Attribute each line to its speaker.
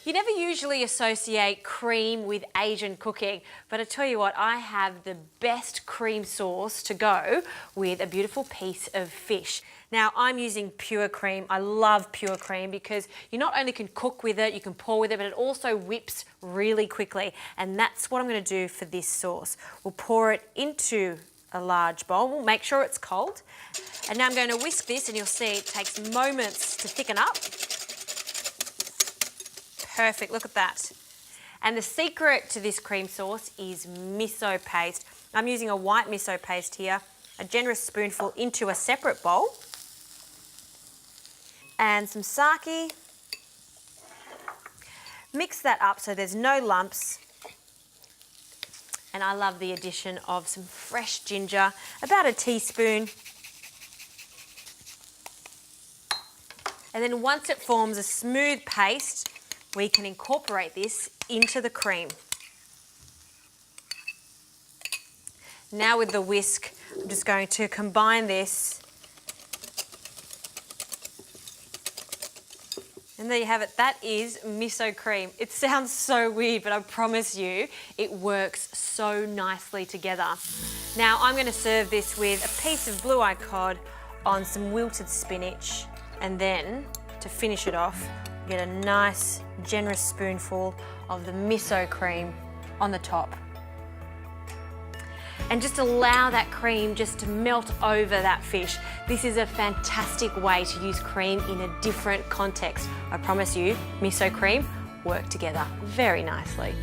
Speaker 1: You never usually associate cream with Asian cooking, but I tell you what, I have the best cream sauce to go with a beautiful piece of fish. Now, I'm using pure cream. I love pure cream because you not only can cook with it, you can pour with it, but it also whips really quickly. And that's what I'm going to do for this sauce. We'll pour it into a large bowl. We'll make sure it's cold. And now I'm going to whisk this, and you'll see it takes moments to thicken up. Perfect, look at that. And the secret to this cream sauce is miso paste. I'm using a white miso paste here, a generous spoonful into a separate bowl. And some sake. Mix that up so there's no lumps. And I love the addition of some fresh ginger, about a teaspoon. And then once it forms a smooth paste, we can incorporate this into the cream. Now with the whisk, I'm just going to combine this. And there you have it, that is miso cream. It sounds so weird, but I promise you, it works so nicely together. Now I'm going to serve this with a piece of blue-eyed cod on some wilted spinach, and then to finish it off, get a nice, generous spoonful of the miso cream on the top. And just allow that cream just to melt over that fish. This is a fantastic way to use cream in a different context. I promise you, miso cream work together very nicely.